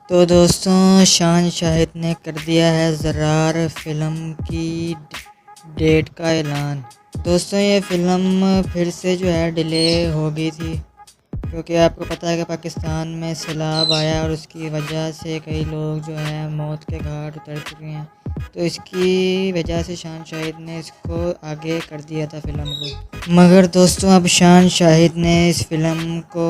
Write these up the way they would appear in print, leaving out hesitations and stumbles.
तो दोस्तों शान शाहिद ने कर दिया है ज़रार फिल्म की डेट का ऐलान। दोस्तों ये फ़िल्म फिर से जो है डिले हो गई थी, क्योंकि आपको पता है कि पाकिस्तान में सैलाब आया और उसकी वजह से कई लोग जो है मौत के घाट उतर चुके हैं। तो इसकी वजह से शान शाहिद ने इसको आगे कर दिया था फ़िल्म को। मगर दोस्तों अब शान शाहिद ने इस फ़िल्म को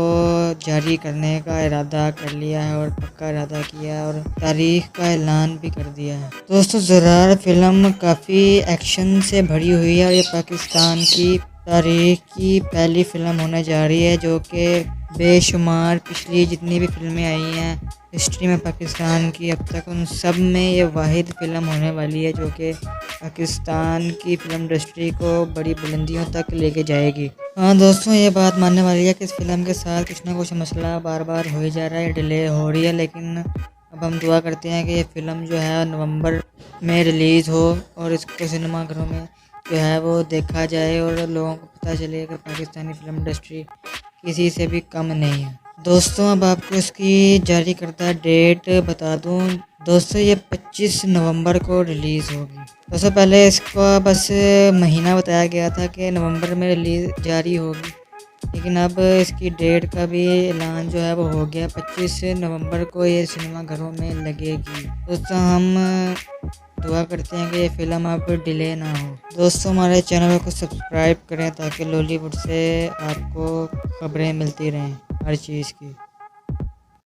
जारी करने का इरादा कर लिया है और पक्का इरादा किया और तारीख का ऐलान भी कर दिया है। दोस्तों ज़रार फ़िल्म काफ़ी एक्शन से भरी हुई है और ये पाकिस्तान की तारीख की पहली फ़िल्म होने जा रही है, जो कि बेशुमार पिछली जितनी भी फ़िल्में आई हैं हिस्ट्री में पाकिस्तान की अब तक, उन सब में ये वाहिद फ़िल्म होने वाली है जो कि पाकिस्तान की फ़िल्म इंडस्ट्री को बड़ी बुलंदियों तक लेके जाएगी। हाँ दोस्तों, ये बात मानने वाली है कि इस फ़िल्म के साथ कुछ ना कुछ मसला बार बार हो ही जा रहा है, डिले हो रही है, लेकिन अब हम दुआ करते हैं कि ये फ़िल्म जो है नवंबर में रिलीज़ हो और इसको सिनेमाघरों में जो है वो देखा जाए और लोगों को पता चले कि पाकिस्तानी फ़िल्म इंडस्ट्री किसी से भी कम नहीं है। दोस्तों अब आपको इसकी जारी करदा डेट बता दूं। दोस्तों ये 25 नवंबर को रिलीज़ होगी। दोस्तों पहले इसका बस महीना बताया गया था कि नवंबर में रिलीज़ जारी होगी, लेकिन अब इसकी डेट का भी ऐलान जो है वो हो गया। 25 नवंबर को ये सिनेमाघरों में लगेगी। दोस्तों हम दुआ करते हैं कि ये फ़िल्म अब डिले ना हो। दोस्तों हमारे चैनल को सब्सक्राइब करें ताकि लॉलीवुड से आपको खबरें मिलती रहें हर चीज़ की।